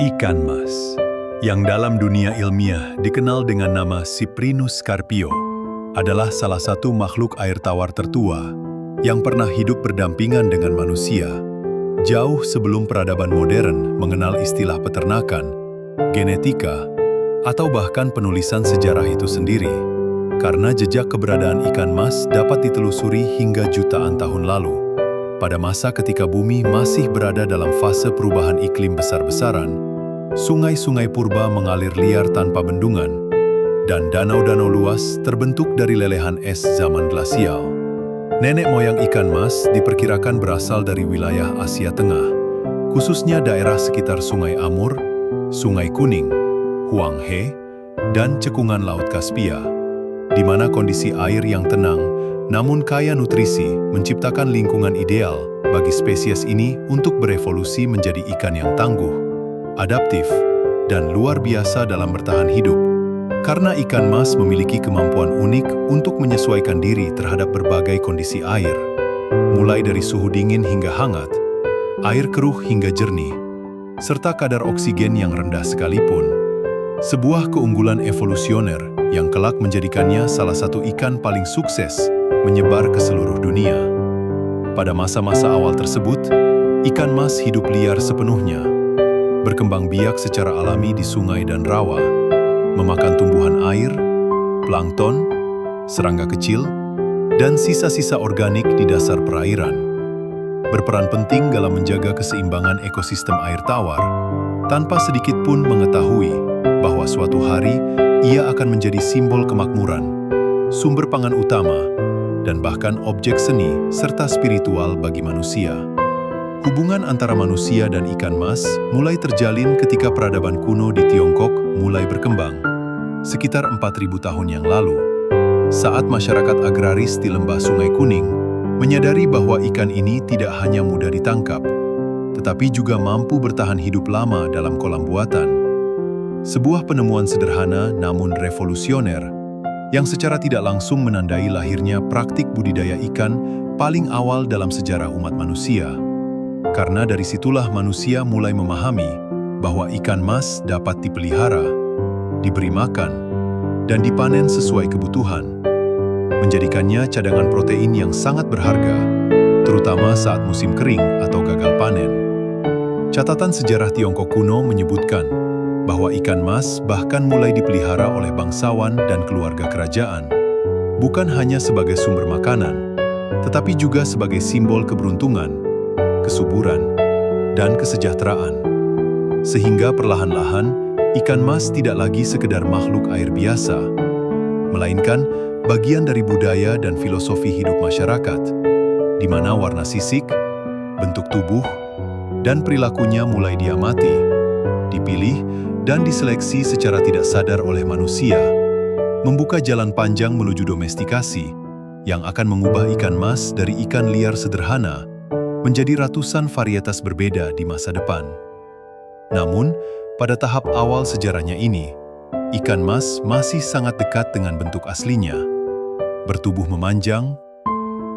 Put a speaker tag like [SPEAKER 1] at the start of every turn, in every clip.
[SPEAKER 1] Ikan mas, yang dalam dunia ilmiah dikenal dengan nama Cyprinus carpio, adalah salah satu makhluk air tawar tertua yang pernah hidup berdampingan dengan manusia, jauh sebelum peradaban modern mengenal istilah peternakan, genetika, atau bahkan penulisan sejarah itu sendiri. Karena jejak keberadaan ikan mas dapat ditelusuri hingga jutaan tahun lalu, pada masa ketika bumi masih berada dalam fase perubahan iklim besar-besaran. Sungai-sungai purba mengalir liar tanpa bendungan, dan danau-danau luas terbentuk dari lelehan es zaman glasial. Nenek moyang ikan mas diperkirakan berasal dari wilayah Asia Tengah, khususnya daerah sekitar Sungai Amur, Sungai Kuning, Huanghe, dan cekungan Laut Kaspia, di mana kondisi air yang tenang namun kaya nutrisi menciptakan lingkungan ideal bagi spesies ini untuk berevolusi menjadi ikan yang tangguh, adaptif, dan luar biasa dalam bertahan hidup. Karena ikan mas memiliki kemampuan unik untuk menyesuaikan diri terhadap berbagai kondisi air, mulai dari suhu dingin hingga hangat, air keruh hingga jernih, serta kadar oksigen yang rendah sekalipun. Sebuah keunggulan evolusioner yang kelak menjadikannya salah satu ikan paling sukses menyebar ke seluruh dunia. Pada masa-masa awal tersebut, ikan mas hidup liar sepenuhnya, berkembang biak secara alami di sungai dan rawa, memakan tumbuhan air, plankton, serangga kecil, dan sisa-sisa organik di dasar perairan. Berperan penting dalam menjaga keseimbangan ekosistem air tawar, tanpa sedikit pun mengetahui bahwa suatu hari ia akan menjadi simbol kemakmuran, sumber pangan utama, dan bahkan objek seni serta spiritual bagi manusia. Hubungan antara manusia dan ikan mas mulai terjalin ketika peradaban kuno di Tiongkok mulai berkembang, sekitar 4.000 tahun yang lalu. Saat masyarakat agraris di lembah Sungai Kuning menyadari bahwa ikan ini tidak hanya mudah ditangkap, tetapi juga mampu bertahan hidup lama dalam kolam buatan. Sebuah penemuan sederhana namun revolusioner, yang secara tidak langsung menandai lahirnya praktik budidaya ikan paling awal dalam sejarah umat manusia. Karena dari situlah manusia mulai memahami bahwa ikan mas dapat dipelihara, diberi makan, dan dipanen sesuai kebutuhan, menjadikannya cadangan protein yang sangat berharga, terutama saat musim kering atau gagal panen. Catatan sejarah Tiongkok kuno menyebutkan bahwa ikan mas bahkan mulai dipelihara oleh bangsawan dan keluarga kerajaan, bukan hanya sebagai sumber makanan, tetapi juga sebagai simbol keberuntungan, kesuburan, dan kesejahteraan. Sehingga perlahan-lahan, ikan mas tidak lagi sekedar makhluk air biasa, melainkan bagian dari budaya dan filosofi hidup masyarakat, di mana warna sisik, bentuk tubuh, dan perilakunya mulai diamati, dipilih, dan diseleksi secara tidak sadar oleh manusia, membuka jalan panjang menuju domestikasi yang akan mengubah ikan mas dari ikan liar sederhana menjadi ratusan varietas berbeda di masa depan. Namun, pada tahap awal sejarahnya ini, ikan mas masih sangat dekat dengan bentuk aslinya, bertubuh memanjang,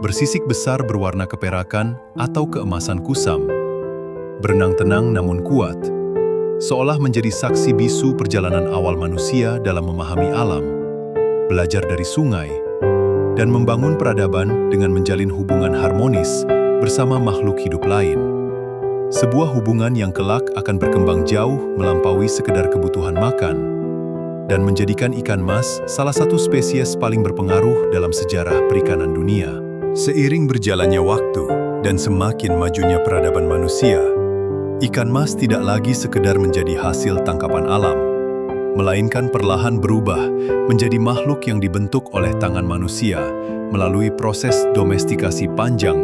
[SPEAKER 1] bersisik besar berwarna keperakan atau keemasan kusam, berenang tenang namun kuat, seolah menjadi saksi bisu perjalanan awal manusia dalam memahami alam, belajar dari sungai, dan membangun peradaban dengan menjalin hubungan harmonis bersama makhluk hidup lain. Sebuah hubungan yang kelak akan berkembang jauh melampaui sekedar kebutuhan makan, dan menjadikan ikan mas salah satu spesies paling berpengaruh dalam sejarah perikanan dunia. Seiring berjalannya waktu dan semakin majunya peradaban manusia, ikan mas tidak lagi sekedar menjadi hasil tangkapan alam, melainkan perlahan berubah menjadi makhluk yang dibentuk oleh tangan manusia melalui proses domestikasi panjang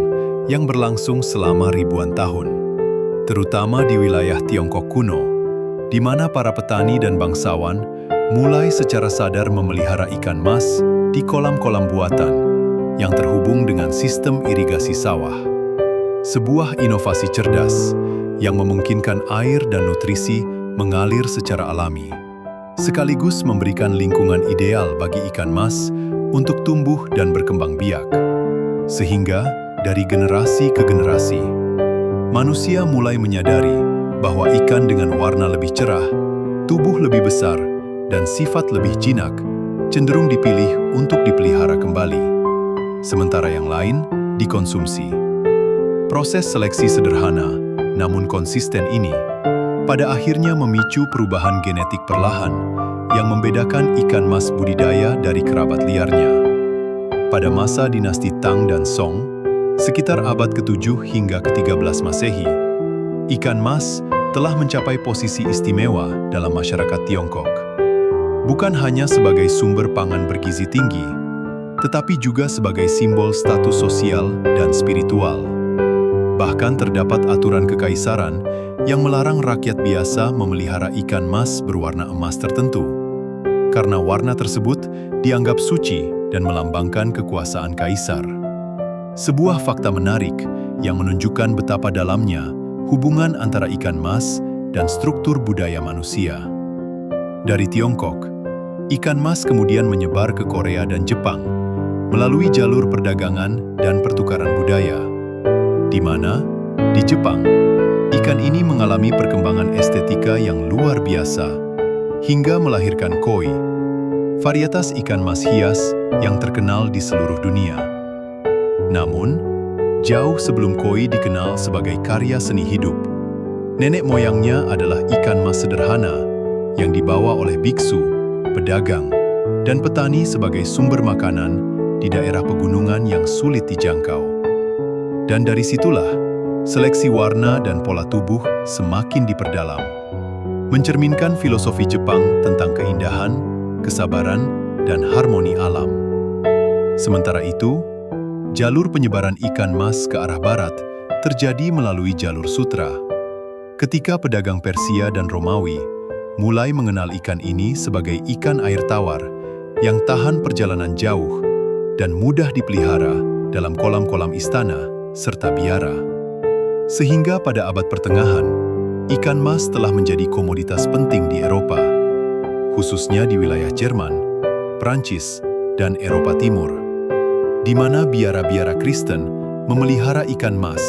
[SPEAKER 1] yang berlangsung selama ribuan tahun, terutama di wilayah Tiongkok kuno, di mana para petani dan bangsawan mulai secara sadar memelihara ikan mas di kolam-kolam buatan yang terhubung dengan sistem irigasi sawah. Sebuah inovasi cerdas yang memungkinkan air dan nutrisi mengalir secara alami, sekaligus memberikan lingkungan ideal bagi ikan mas untuk tumbuh dan berkembang biak. Sehingga, dari generasi ke generasi, manusia mulai menyadari bahwa ikan dengan warna lebih cerah, tubuh lebih besar, dan sifat lebih jinak cenderung dipilih untuk dipelihara kembali, sementara yang lain dikonsumsi. Proses seleksi sederhana namun konsisten ini pada akhirnya memicu perubahan genetik perlahan yang membedakan ikan mas budidaya dari kerabat liarnya. Pada masa dinasti Tang dan Song, sekitar abad ke-7 hingga ke-13 Masehi, ikan mas telah mencapai posisi istimewa dalam masyarakat Tiongkok. Bukan hanya sebagai sumber pangan bergizi tinggi, tetapi juga sebagai simbol status sosial dan spiritual. Bahkan terdapat aturan kekaisaran yang melarang rakyat biasa memelihara ikan mas berwarna emas tertentu, karena warna tersebut dianggap suci dan melambangkan kekuasaan kaisar. Sebuah fakta menarik yang menunjukkan betapa dalamnya hubungan antara ikan mas dan struktur budaya manusia. Dari Tiongkok, ikan mas kemudian menyebar ke Korea dan Jepang melalui jalur perdagangan dan pertukaran budaya, di mana, di Jepang, ikan ini mengalami perkembangan estetika yang luar biasa hingga melahirkan koi, varietas ikan mas hias yang terkenal di seluruh dunia. Namun, jauh sebelum koi dikenal sebagai karya seni hidup, nenek moyangnya adalah ikan mas sederhana yang dibawa oleh biksu, pedagang, dan petani sebagai sumber makanan di daerah pegunungan yang sulit dijangkau. Dan dari situlah, seleksi warna dan pola tubuh semakin diperdalam, mencerminkan filosofi Jepang tentang keindahan, kesabaran, dan harmoni alam. Sementara itu, jalur penyebaran ikan mas ke arah barat terjadi melalui jalur sutra. Ketika pedagang Persia dan Romawi mulai mengenal ikan ini sebagai ikan air tawar yang tahan perjalanan jauh dan mudah dipelihara dalam kolam-kolam istana serta biara. Sehingga pada abad pertengahan, ikan mas telah menjadi komoditas penting di Eropa, khususnya di wilayah Jerman, Prancis, dan Eropa Timur, di mana biara-biara Kristen memelihara ikan mas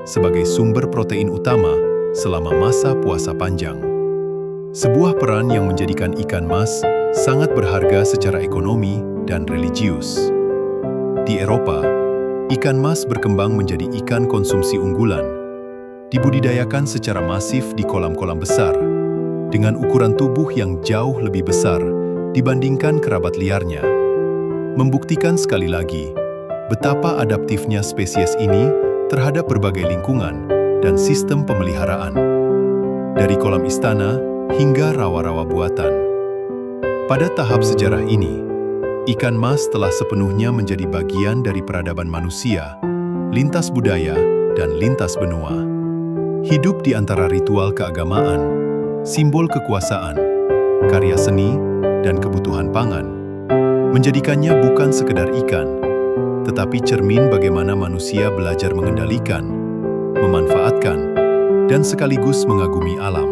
[SPEAKER 1] sebagai sumber protein utama selama masa puasa panjang. Sebuah peran yang menjadikan ikan mas sangat berharga secara ekonomi dan religius. Di Eropa, ikan mas berkembang menjadi ikan konsumsi unggulan, dibudidayakan secara masif di kolam-kolam besar, dengan ukuran tubuh yang jauh lebih besar dibandingkan kerabat liarnya, membuktikan sekali lagi betapa adaptifnya spesies ini terhadap berbagai lingkungan dan sistem pemeliharaan, dari kolam istana hingga rawa-rawa buatan. Pada tahap sejarah ini, ikan mas telah sepenuhnya menjadi bagian dari peradaban manusia, lintas budaya, dan lintas benua. Hidup di antara ritual keagamaan, simbol kekuasaan, karya seni, dan kebutuhan pangan, menjadikannya bukan sekedar ikan, tetapi cermin bagaimana manusia belajar mengendalikan, memanfaatkan, dan sekaligus mengagumi alam.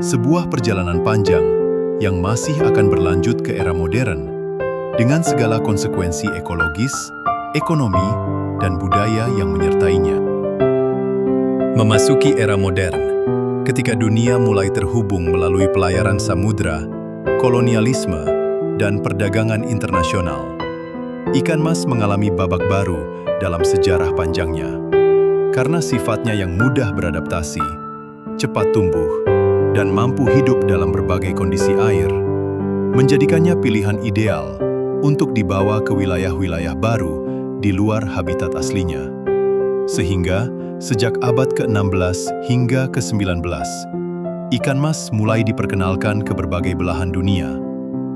[SPEAKER 1] Sebuah perjalanan panjang yang masih akan berlanjut ke era modern, dengan segala konsekuensi ekologis, ekonomi, dan budaya yang menyertainya. Memasuki era modern, ketika dunia mulai terhubung melalui pelayaran samudra, kolonialisme, dan perdagangan internasional, ikan mas mengalami babak baru dalam sejarah panjangnya. Karena sifatnya yang mudah beradaptasi, cepat tumbuh, dan mampu hidup dalam berbagai kondisi air, menjadikannya pilihan ideal untuk dibawa ke wilayah-wilayah baru di luar habitat aslinya. Sehingga, sejak abad ke-16 hingga ke-19, ikan mas mulai diperkenalkan ke berbagai belahan dunia,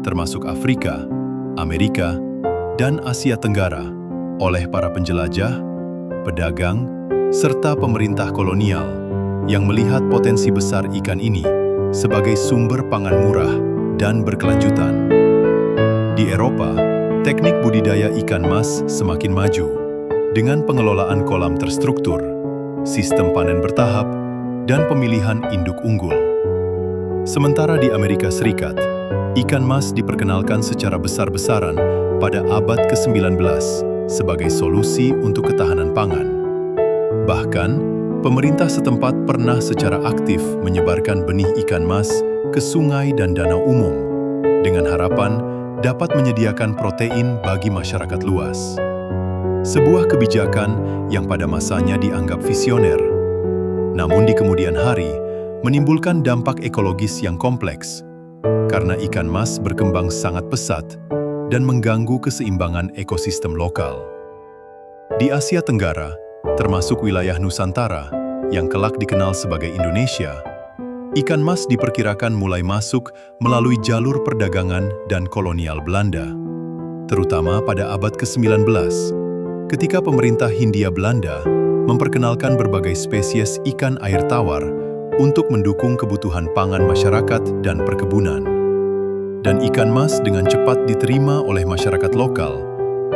[SPEAKER 1] termasuk Afrika, Amerika, dan Asia Tenggara, oleh para penjelajah, pedagang, serta pemerintah kolonial yang melihat potensi besar ikan ini sebagai sumber pangan murah dan berkelanjutan. Di Eropa, teknik budidaya ikan mas semakin maju dengan pengelolaan kolam terstruktur, sistem panen bertahap, dan pemilihan induk unggul. Sementara di Amerika Serikat, ikan mas diperkenalkan secara besar-besaran pada abad ke-19 sebagai solusi untuk ketahanan pangan. Bahkan, pemerintah setempat pernah secara aktif menyebarkan benih ikan mas ke sungai dan danau umum, dengan harapan dapat menyediakan protein bagi masyarakat luas. Sebuah kebijakan yang pada masanya dianggap visioner, namun di kemudian hari menimbulkan dampak ekologis yang kompleks, karena ikan mas berkembang sangat pesat dan mengganggu keseimbangan ekosistem lokal. Di Asia Tenggara, termasuk wilayah Nusantara yang kelak dikenal sebagai Indonesia, ikan mas diperkirakan mulai masuk melalui jalur perdagangan dan kolonial Belanda, terutama pada abad ke-19, ketika pemerintah Hindia Belanda memperkenalkan berbagai spesies ikan air tawar untuk mendukung kebutuhan pangan masyarakat dan perkebunan. Dan ikan mas dengan cepat diterima oleh masyarakat lokal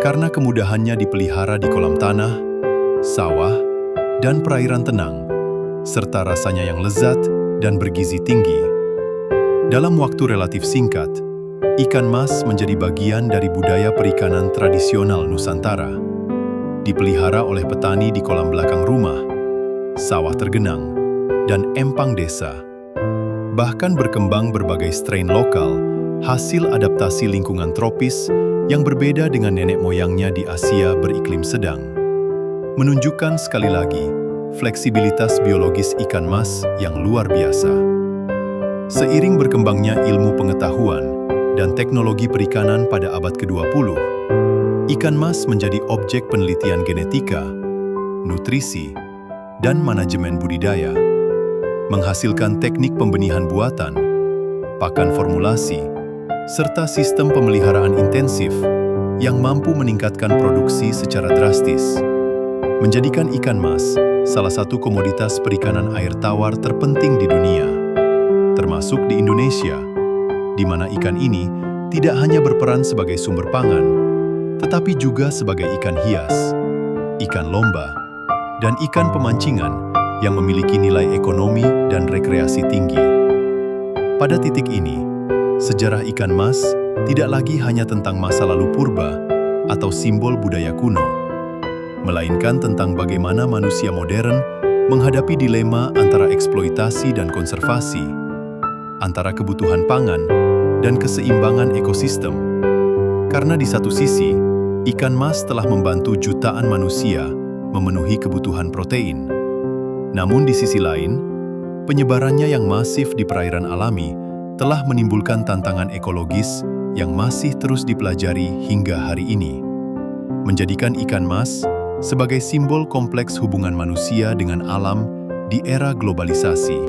[SPEAKER 1] karena kemudahannya dipelihara di kolam tanah, sawah, dan perairan tenang, serta rasanya yang lezat dan bergizi tinggi. Dalam waktu relatif singkat, ikan mas menjadi bagian dari budaya perikanan tradisional Nusantara, dipelihara oleh petani di kolam belakang rumah, sawah tergenang, dan empang desa. Bahkan berkembang berbagai strain lokal, hasil adaptasi lingkungan tropis yang berbeda dengan nenek moyangnya di Asia beriklim sedang. Menunjukkan sekali lagi fleksibilitas biologis ikan mas yang luar biasa. Seiring berkembangnya ilmu pengetahuan dan teknologi perikanan pada abad ke-20, ikan mas menjadi objek penelitian genetika, nutrisi, dan manajemen budidaya, menghasilkan teknik pembenihan buatan, pakan formulasi, serta sistem pemeliharaan intensif yang mampu meningkatkan produksi secara drastis, menjadikan ikan mas salah satu komoditas perikanan air tawar terpenting di dunia, termasuk di Indonesia, di mana ikan ini tidak hanya berperan sebagai sumber pangan, tetapi juga sebagai ikan hias, ikan lomba, dan ikan pemancingan yang memiliki nilai ekonomi dan rekreasi tinggi. Pada titik ini, sejarah ikan mas tidak lagi hanya tentang masa lalu purba atau simbol budaya kuno, melainkan tentang bagaimana manusia modern menghadapi dilema antara eksploitasi dan konservasi, antara kebutuhan pangan dan keseimbangan ekosistem. Karena di satu sisi, ikan mas telah membantu jutaan manusia memenuhi kebutuhan protein. Namun di sisi lain, penyebarannya yang masif di perairan alami telah menimbulkan tantangan ekologis yang masih terus dipelajari hingga hari ini, menjadikan ikan mas sebagai simbol kompleks hubungan manusia dengan alam di era globalisasi.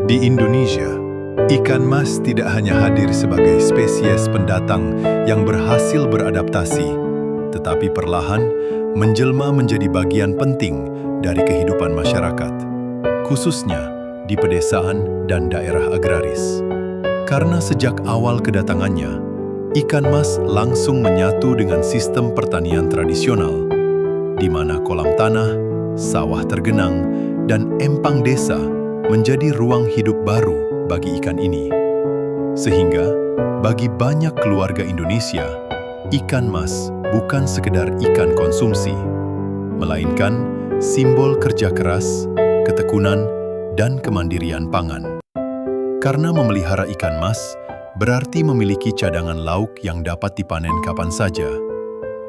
[SPEAKER 1] Di Indonesia, ikan mas tidak hanya hadir sebagai spesies pendatang yang berhasil beradaptasi, tetapi perlahan menjelma menjadi bagian penting dari kehidupan masyarakat, khususnya di pedesaan dan daerah agraris. Karena sejak awal kedatangannya, ikan mas langsung menyatu dengan sistem pertanian tradisional, di mana kolam tanah, sawah tergenang, dan empang desa menjadi ruang hidup baru bagi ikan ini. Sehingga, bagi banyak keluarga Indonesia, ikan mas bukan sekedar ikan konsumsi, melainkan simbol kerja keras, ketekunan, dan kemandirian pangan. Karena memelihara ikan mas berarti memiliki cadangan lauk yang dapat dipanen kapan saja,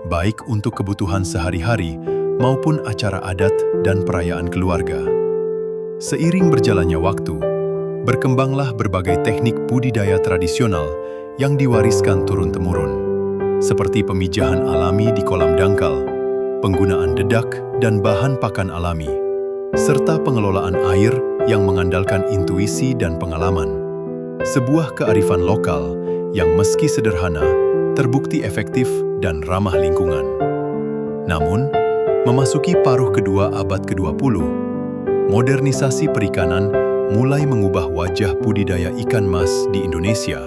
[SPEAKER 1] baik untuk kebutuhan sehari-hari maupun acara adat dan perayaan keluarga. Seiring berjalannya waktu, berkembanglah berbagai teknik budidaya tradisional yang diwariskan turun-temurun, seperti pemijahan alami di kolam dangkal, penggunaan dedak dan bahan pakan alami, serta pengelolaan air yang mengandalkan intuisi dan pengalaman. Sebuah kearifan lokal yang meski sederhana, terbukti efektif dan ramah lingkungan. Namun, memasuki paruh kedua abad ke-20, modernisasi perikanan mulai mengubah wajah budidaya ikan mas di Indonesia.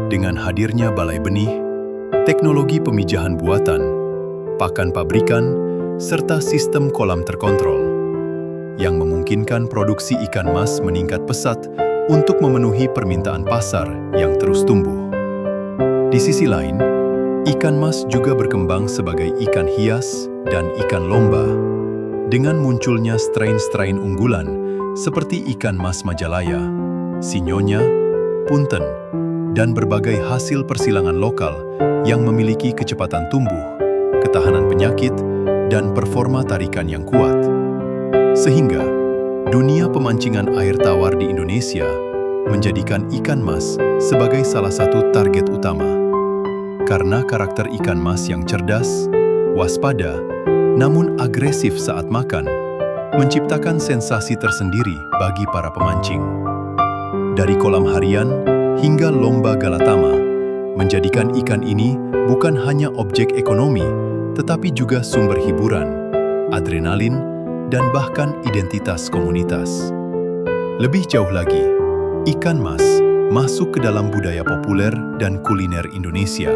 [SPEAKER 1] Dengan hadirnya balai benih, teknologi pemijahan buatan, pakan pabrikan, serta sistem kolam terkontrol, yang memungkinkan produksi ikan mas meningkat pesat untuk memenuhi permintaan pasar yang terus tumbuh. Di sisi lain, Ikan mas juga berkembang sebagai ikan hias dan ikan lomba. Dengan munculnya strain-strain unggulan seperti ikan mas Majalaya, Sinyonya, Punten, dan berbagai hasil persilangan lokal yang memiliki kecepatan tumbuh, ketahanan penyakit, dan performa tarikan yang kuat. Sehingga, dunia pemancingan air tawar di Indonesia menjadikan ikan mas sebagai salah satu target utama. Karena karakter ikan mas yang cerdas, waspada, namun agresif saat makan, menciptakan sensasi tersendiri bagi para pemancing. Dari kolam harian hingga lomba galatama, menjadikan ikan ini bukan hanya objek ekonomi, tetapi juga sumber hiburan, adrenalin, dan bahkan identitas komunitas. Lebih jauh lagi, ikan mas masuk ke dalam budaya populer dan kuliner Indonesia.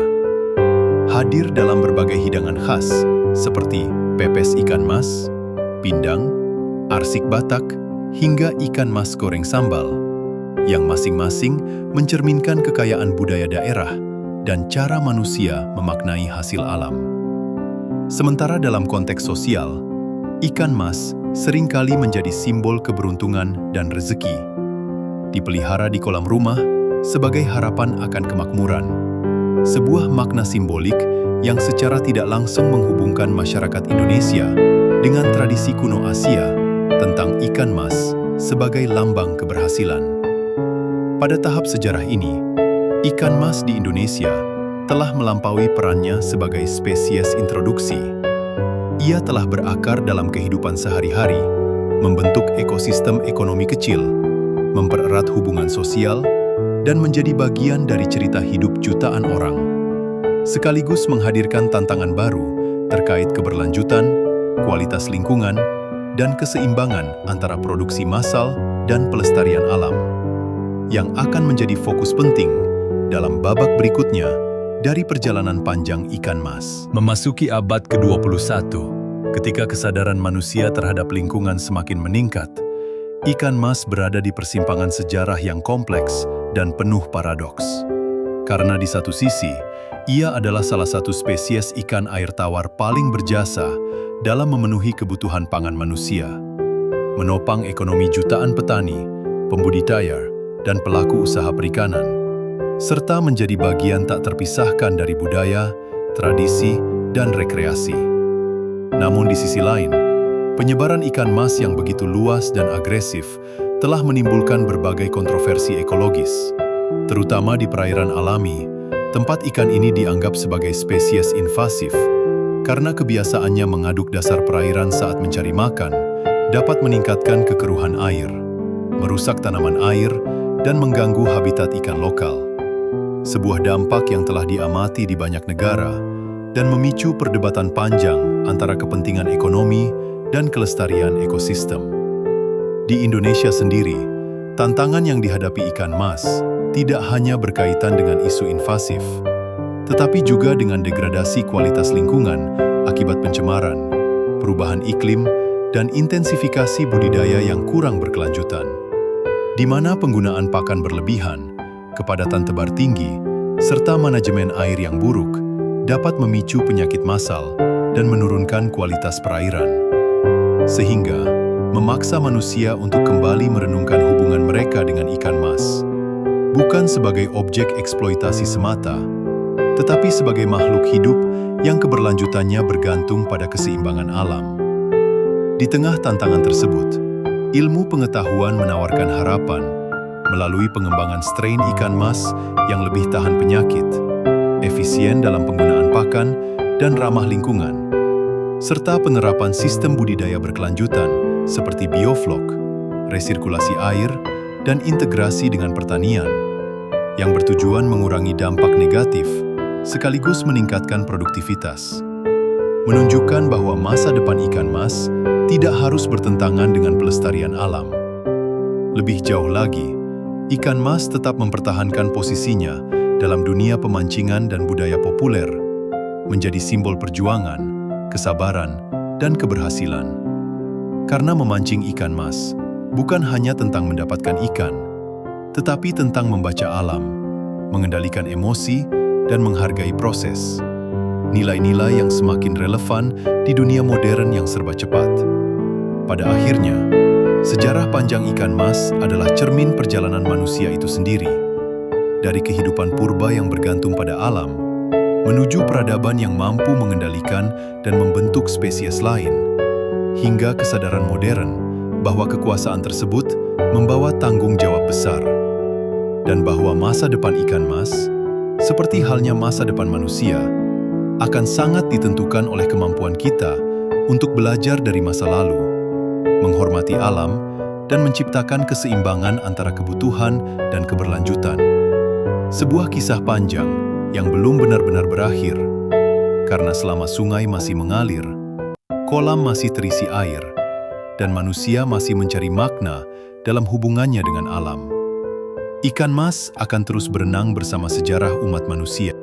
[SPEAKER 1] Hadir dalam berbagai hidangan khas seperti pepes ikan mas, pindang, arsik Batak, hingga ikan mas goreng sambal, yang masing-masing mencerminkan kekayaan budaya daerah dan cara manusia memaknai hasil alam. Sementara dalam konteks sosial, ikan mas seringkali menjadi simbol keberuntungan dan rezeki. Dipelihara di kolam rumah sebagai harapan akan kemakmuran. Sebuah makna simbolik yang secara tidak langsung menghubungkan masyarakat Indonesia dengan tradisi kuno Asia tentang ikan mas sebagai lambang keberhasilan. Pada tahap sejarah ini, ikan mas di Indonesia telah melampaui perannya sebagai spesies introduksi. Ia telah berakar dalam kehidupan sehari-hari, membentuk ekosistem ekonomi kecil, mempererat hubungan sosial, dan menjadi bagian dari cerita hidup jutaan orang. Sekaligus menghadirkan tantangan baru terkait keberlanjutan, kualitas lingkungan, dan keseimbangan antara produksi massal dan pelestarian alam, yang akan menjadi fokus penting dalam babak berikutnya dari perjalanan panjang ikan mas. Memasuki abad ke-21, ketika kesadaran manusia terhadap lingkungan semakin meningkat, ikan mas berada di persimpangan sejarah yang kompleks dan penuh paradoks. Karena di satu sisi, ia adalah salah satu spesies ikan air tawar paling berjasa dalam memenuhi kebutuhan pangan manusia, menopang ekonomi jutaan petani, pembudidaya, dan pelaku usaha perikanan, serta menjadi bagian tak terpisahkan dari budaya, tradisi, dan rekreasi. Namun di sisi lain, penyebaran ikan mas yang begitu luas dan agresif telah menimbulkan berbagai kontroversi ekologis, terutama di perairan alami. Tempat ikan ini dianggap sebagai spesies invasif karena kebiasaannya mengaduk dasar perairan saat mencari makan dapat meningkatkan kekeruhan air, merusak tanaman air, dan mengganggu habitat ikan lokal. Sebuah dampak yang telah diamati di banyak negara dan memicu perdebatan panjang antara kepentingan ekonomi dan kelestarian ekosistem. Di Indonesia sendiri, tantangan yang dihadapi ikan mas tidak hanya berkaitan dengan isu invasif, tetapi juga dengan degradasi kualitas lingkungan akibat pencemaran, perubahan iklim, dan intensifikasi budidaya yang kurang berkelanjutan, di mana penggunaan pakan berlebihan, kepadatan tebar tinggi, serta manajemen air yang buruk dapat memicu penyakit massal dan menurunkan kualitas perairan, sehingga memaksa manusia untuk kembali merenungkan hubungan mereka dengan ikan mas, bukan sebagai objek eksploitasi semata, tetapi sebagai makhluk hidup yang keberlanjutannya bergantung pada keseimbangan alam. Di tengah tantangan tersebut, ilmu pengetahuan menawarkan harapan melalui pengembangan strain ikan mas yang lebih tahan penyakit, efisien dalam penggunaan pakan, dan ramah lingkungan, serta penerapan sistem budidaya berkelanjutan seperti bioflok, resirkulasi air, dan integrasi dengan pertanian, yang bertujuan mengurangi dampak negatif sekaligus meningkatkan produktivitas. Menunjukkan bahwa masa depan ikan mas tidak harus bertentangan dengan pelestarian alam. Lebih jauh lagi, ikan mas tetap mempertahankan posisinya dalam dunia pemancingan dan budaya populer, menjadi simbol perjuangan, kesabaran, dan keberhasilan. Karena memancing ikan mas bukan hanya tentang mendapatkan ikan, tetapi tentang membaca alam, mengendalikan emosi, dan menghargai proses, nilai-nilai yang semakin relevan di dunia modern yang serba cepat. Pada akhirnya, sejarah panjang ikan mas adalah cermin perjalanan manusia itu sendiri. Dari kehidupan purba yang bergantung pada alam, menuju peradaban yang mampu mengendalikan dan membentuk spesies lain, hingga kesadaran modern bahwa kekuasaan tersebut membawa tanggung jawab besar, dan bahwa masa depan ikan mas, seperti halnya masa depan manusia, akan sangat ditentukan oleh kemampuan kita untuk belajar dari masa lalu, menghormati alam, dan menciptakan keseimbangan antara kebutuhan dan keberlanjutan. Sebuah kisah panjang yang belum benar-benar berakhir, karena selama sungai masih mengalir, kolam masih terisi air, dan manusia masih mencari makna dalam hubungannya dengan alam. Ikan mas akan terus berenang bersama sejarah umat manusia.